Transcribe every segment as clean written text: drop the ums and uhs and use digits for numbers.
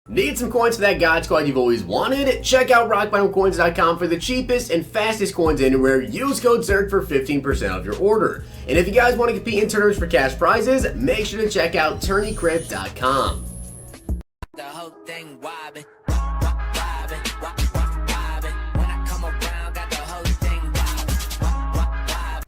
Need some coins for that God Squad you've always wanted? Check out rockbottomcoins.com for the cheapest and fastest coins anywhere. Use code ZIRK for 15% off your order. And if you guys want to compete in tournaments for cash prizes, make sure to check out tourneycrypt.com. The whole thing wobbin'.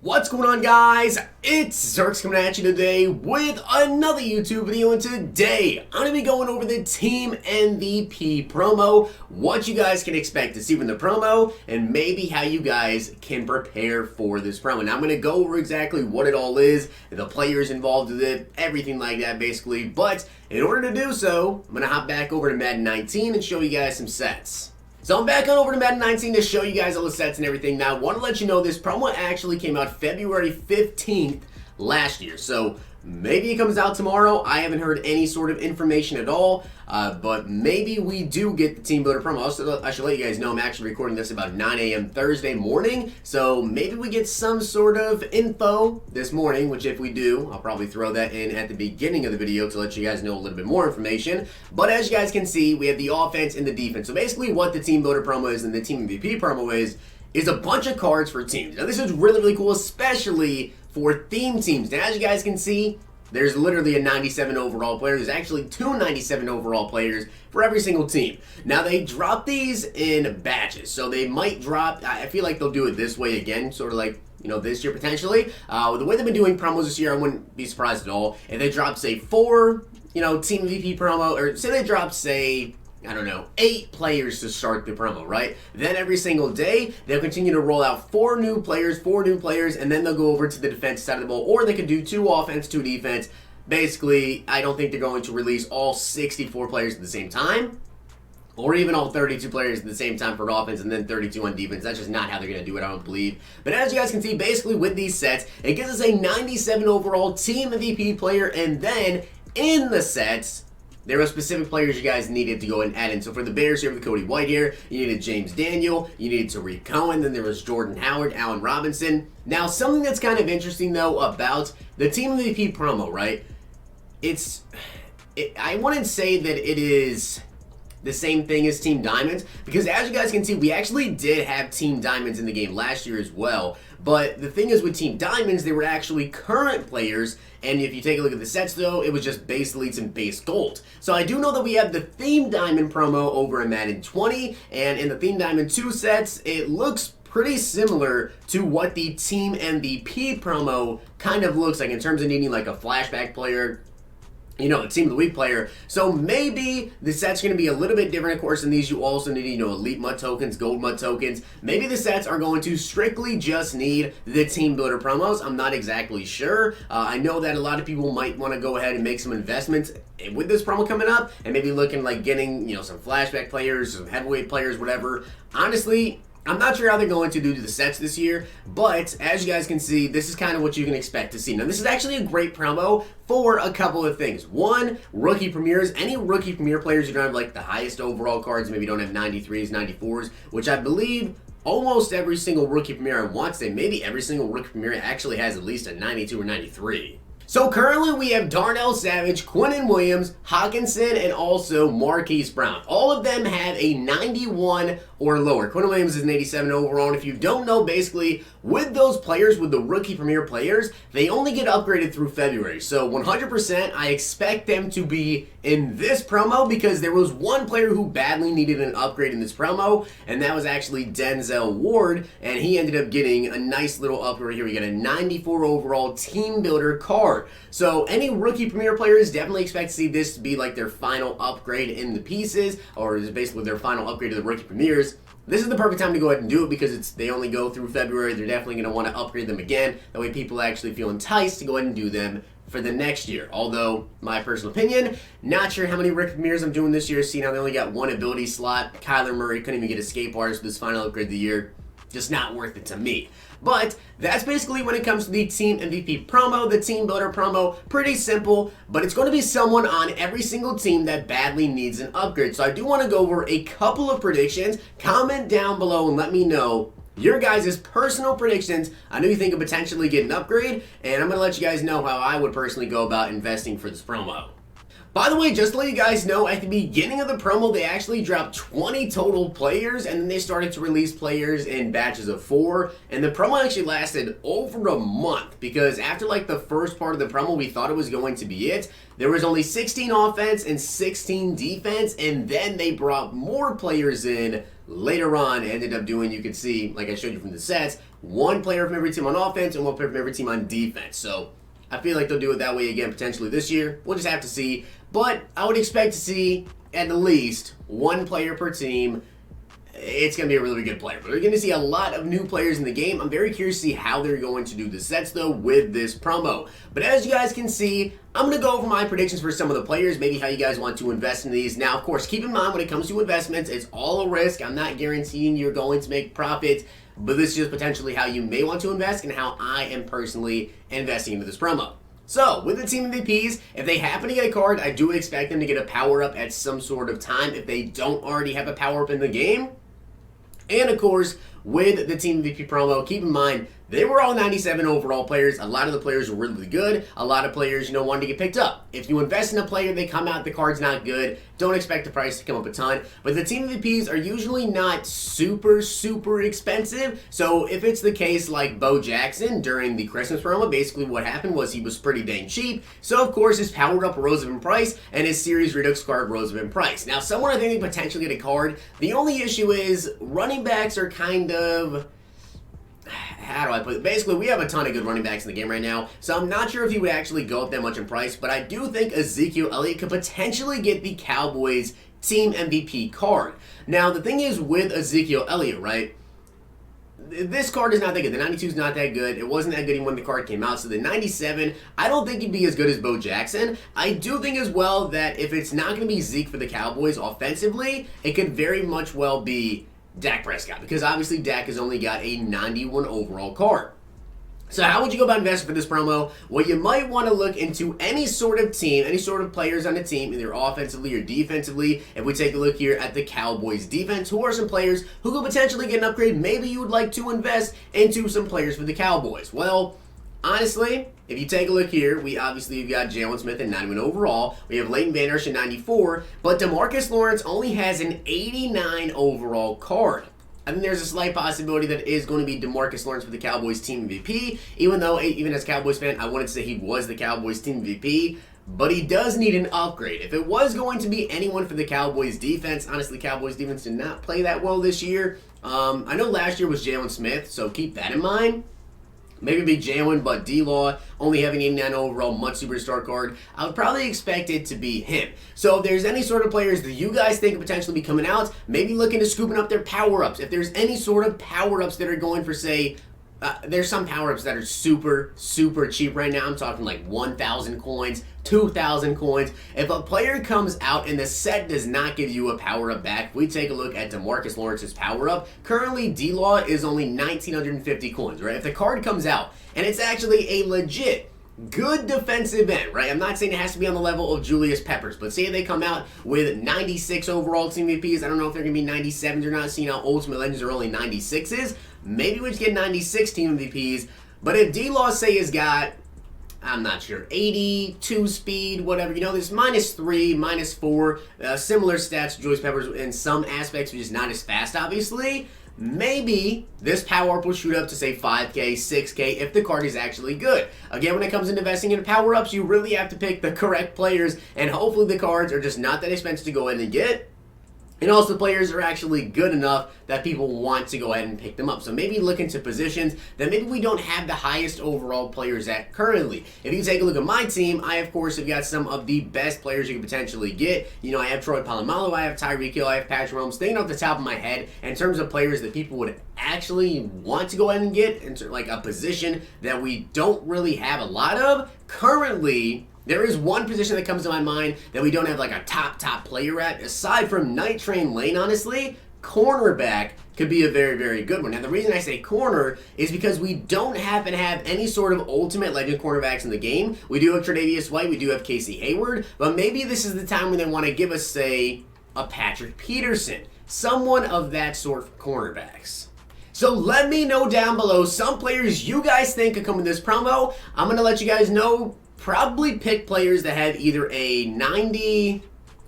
What's going on, guys? It's Zirksee coming at you today with another YouTube video, and today I'm going to be going over the Team MVP promo, what you guys can expect to see from the promo, and maybe how you guys can prepare for this promo. Now I'm going to go over exactly what it all is, the players involved with it, everything like that basically, but in order to do so, I'm going to hop back over to Madden 19 and show you guys some sets. So I'm back on over to Madden 19 to show you guys all the sets and everything. Now I want to let you know this promo actually came out February 15th last year. So maybe it comes out tomorrow. I haven't heard any sort of information at all, but maybe we do get the Team Builder promo. Also, I should let you guys know I'm actually recording this about 9 a.m. Thursday morning, so maybe we get some sort of info this morning, which if we do, I'll probably throw that in at the beginning of the video to let you guys know a little bit more information. But as you guys can see, we have the offense and the defense. So basically what the Team Builder promo is and the Team MVP promo is a bunch of cards for teams. Now this is really, really cool, especially for theme teams. Now as you guys can see, there's literally a 97 overall player. There's actually two 97 overall players for every single team. Now they drop these in batches, so they might drop, I feel like they'll do it this way again, sort of like, you know, this year potentially. The way they've been doing promos this year, I wouldn't be surprised at all if they drop, say, 4, you know, Team MVP promo, or say they drop, say, I don't know, 8 players to start the promo, right? Then every single day, they'll continue to roll out 4 new players, and then they'll go over to the defense side of the ball, or they could do 2 offense, 2 defense. Basically, I don't think they're going to release all 64 players at the same time, or even all 32 players at the same time for offense and then 32 on defense. That's just not how they're going to do it, I don't believe. But as you guys can see, basically with these sets, it gives us a 97 overall Team MVP player, and then in the sets, there were specific players you guys needed to go and add in. So for the Bears here with Cody White here, you needed James Daniel, you needed Tariq Cohen, then there was Jordan Howard, Allen Robinson. Now something that's kind of interesting though about the Team MVP promo, right? I wouldn't say that it is the same thing as Team Diamonds, because as you guys can see, we actually did have Team Diamonds in the game last year as well. But the thing is with Team Diamonds, they were actually current players, and if you take a look at the sets though, it was just base elites and base gold. So I do know that we have the Theme Diamond promo over in Madden 20, and in the Theme Diamond 2 sets, it looks pretty similar to what the Team MVP promo kind of looks like in terms of needing like a flashback player, you know, a Team of the Week player. So maybe the set's going to be a little bit different. Of course, in these you also need, you know, elite MUT tokens, gold MUT tokens. Maybe the sets are going to strictly just need the Team Builder promos. I'm not exactly sure. I know that a lot of people might want to go ahead and make some investments with this promo coming up and maybe looking like getting, you know, some flashback players, some heavyweight players, whatever. Honestly, I'm not sure how they're going to do the sets this year, but as you guys can see, this is kind of what you can expect to see. Now, this is actually a great promo for a couple of things. One, rookie premieres. Any rookie premier players who don't have like the highest overall cards, maybe don't have 93s, 94s, which I believe almost every single rookie premier, I want to say maybe every single rookie premier actually has at least a 92 or 93. So currently we have Darnell Savage, Quinnen Williams, Hawkinson, and also Marquise Brown. All of them have a 91 or lower. Quinnen Williams is an 87 overall, and if you don't know, basically with those players, with the rookie premier players, they only get upgraded through February. So 100% I expect them to be in this promo, because there was one player who badly needed an upgrade in this promo, and that was actually Denzel Ward, and he ended up getting a nice little upgrade here. We got a 94 overall Team Builder card. So any rookie premier players definitely expect to see this to be like their final upgrade in the pieces, or is basically their final upgrade to the rookie premiers. This is the perfect time to go ahead and do it, because they only go through February. They're definitely going to want to upgrade them again. That way people actually feel enticed to go ahead and do them for the next year. Although, my personal opinion, not sure how many rookie premieres I'm doing this year. Seeing how they only got one ability slot. Kyler Murray couldn't even get escape artist for this final upgrade of the year. Just not worth it to me. But that's basically when it comes to the Team MVP promo, the Team Builder promo. Pretty simple, but it's going to be someone on every single team that badly needs an upgrade. So I do want to go over a couple of predictions. Comment down below and let me know your guys' personal predictions on who you think could potentially get an upgrade, and I'm going to let you guys know how I would personally go about investing for this promo. By the way, just to let you guys know, at the beginning of the promo, they actually dropped 20 total players, and then they started to release players in batches of 4, and the promo actually lasted over a month, because after like the first part of the promo, we thought it was going to be it. There was only 16 offense and 16 defense, and then they brought more players in later on. Ended up doing, you can see, like I showed you from the sets, 1 player from every team on offense and 1 player from every team on defense. So I feel like they'll do it that way again potentially this year. We'll just have to see. But I would expect to see at least 1 player per team. It's going to be a really good player. But we're going to see a lot of new players in the game. I'm very curious to see how they're going to do the sets, though, with this promo. But as you guys can see, I'm going to go over my predictions for some of the players, maybe how you guys want to invest in these. Now, of course, keep in mind when it comes to investments, it's all a risk. I'm not guaranteeing you're going to make profit, but this is just potentially how you may want to invest and how I am personally investing into this promo. So, with the team MVPs, if they happen to get a card, I do expect them to get a power-up at some sort of time if they don't already have a power-up in the game. And, of course, with the team MVP promo, keep in mind, they were all 97 overall players. A lot of the players were really good. A lot of players, wanted to get picked up. If you invest in a player, they come out, the card's not good. Don't expect the price to come up a ton. But the team MVPs are usually not super, super expensive. So if it's the case like Bo Jackson during the Christmas promo, basically what happened was he was pretty dang cheap. So of course his power up rose up in price and his series redux card rose up in price. Now someone I think they potentially get a card. The only issue is running backs are kind of... how do I put it? Basically, we have a ton of good running backs in the game right now, so I'm not sure if he would actually go up that much in price, but I do think Ezekiel Elliott could potentially get the Cowboys team MVP card. Now, the thing is with Ezekiel Elliott, right? This card is not that good. The 92 is not that good. It wasn't that good even when the card came out. So the 97, I don't think he'd be as good as Bo Jackson. I do think as well that if it's not going to be Zeke for the Cowboys offensively, it could very much well be Dak Prescott, because obviously Dak has only got a 91 overall card. So how would you go about investing for this promo? Well, you might want to look into any sort of team, any sort of players on the team, either offensively or defensively. If we take a look here at the Cowboys defense, who are some players who could potentially get an upgrade? Maybe you would like to invest into some players for the Cowboys. Well, honestly, if you take a look here, we've got Jalen Smith at 91 overall. We have Leighton Van Der Esch at 94, but DeMarcus Lawrence only has an 89 overall card. I think there's a slight possibility that it is going to be DeMarcus Lawrence for the Cowboys team MVP, even though, even as a Cowboys fan, I wanted to say he was the Cowboys team MVP, but he does need an upgrade. If it was going to be anyone for the Cowboys defense, honestly, Cowboys defense did not play that well this year. I know last year was Jalen Smith, so keep that in mind. Maybe be Jalen, but D-Law only having 89 overall, much superstar card. I would probably expect it to be him. So if there's any sort of players that you guys think could potentially be coming out, maybe look into scooping up their power-ups. If there's any sort of power-ups that are going for, say, there's some power-ups that are super, super cheap right now. I'm talking like 1,000 coins, 2,000 coins. If a player comes out and the set does not give you a power-up back, we take a look at DeMarcus Lawrence's power-up. Currently, D-Law is only 1,950 coins, right? If the card comes out and it's actually a legit good defensive end, right? I'm not saying it has to be on the level of Julius Peppers, but say they come out with 96 overall team MVPs. I don't know if they're going to be 97s or not, seeing how Ultimate Legends are only 96s. Maybe we just get 96 team MVPs. But if D-Law, say, has got, I'm not sure, 82 speed, whatever, there's -3, -4, similar stats to Julius Peppers in some aspects, which is not as fast, obviously. Maybe this power-up will shoot up to, say, 5K, 6K, if the card is actually good. Again, when it comes to investing in power-ups, you really have to pick the correct players, and hopefully the cards are just not that expensive to go in and get. And also the players are actually good enough that people want to go ahead and pick them up. So maybe look into positions that maybe we don't have the highest overall players at currently. If you take a look at my team, I of course have got some of the best players you can potentially get. I have Troy Polamalu, I have Tyreek Hill, I have Patrick Mahomes. Thinking off the top of my head, in terms of players that people would actually want to go ahead and get, into like a position that we don't really have a lot of, currently there is one position that comes to my mind that we don't have like a top player at, aside from Night Train Lane, honestly. Cornerback could be a very, very good one. Now, the reason I say corner is because we don't happen to have any sort of ultimate legend cornerbacks in the game. We do have Tre'Davious White, we do have Casey Hayward, but maybe this is the time when they want to give us, say, a Patrick Peterson, someone of that sort for cornerbacks. So let me know down below some players you guys think could come in this promo. I'm going to let you guys know probably pick players that have either a 90...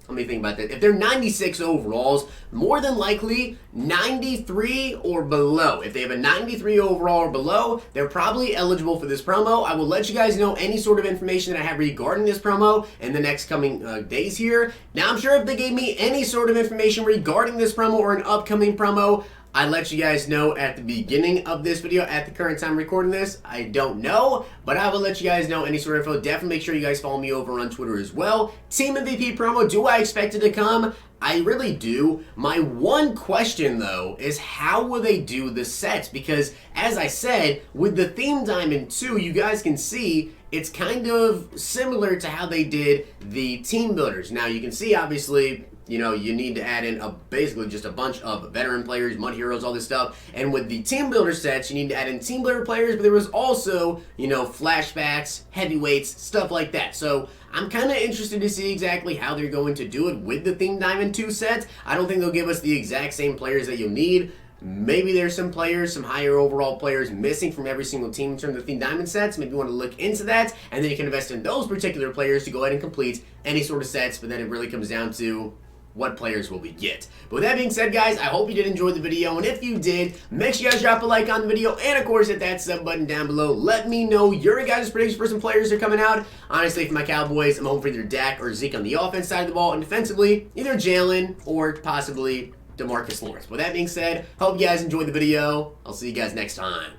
Let me think about that. If they're 96 overalls, more than likely 93 or below. If they have a 93 overall or below, they're probably eligible for this promo. I will let you guys know any sort of information that I have regarding this promo in the next coming days here. Now, I'm sure if they gave me any sort of information regarding this promo or an upcoming promo, I let you guys know at the beginning of this video. At the current time recording this, I don't know, but I will let you guys know any sort of info. Definitely make sure you guys follow me over on Twitter as well. Team MVP promo, do I expect it to come? I really do. My one question, though, is how will they do the sets? Because, as I said, with the Theme Diamond 2, you guys can see it's kind of similar to how they did the Team Builders. Now, you can see, obviously, you know, you need to add in basically just a bunch of veteran players, mud heroes, all this stuff. And with the team builder sets, you need to add in team builder players, but there was also, you know, flashbacks, heavyweights, stuff like that. So I'm kind of interested to see exactly how they're going to do it with the Theme Diamond 2 sets. I don't think they'll give us the exact same players that you'll need. Maybe there's some players, some higher overall players missing from every single team in terms of Theme Diamond sets. Maybe you want to look into that, and then you can invest in those particular players to go ahead and complete any sort of sets, but then it really comes down to what players will we get. But with that being said, guys, I hope you did enjoy the video, and if you did, make sure you guys drop a like on the video, and of course hit that sub button down below. Let me know your guys' predictions for some players that are coming out. Honestly, for my Cowboys, I'm hoping for either Dak or Zeke on the offense side of the ball, and defensively, either Jalen or possibly DeMarcus Lawrence. With that being said, hope you guys enjoyed the video. I'll see you guys next time.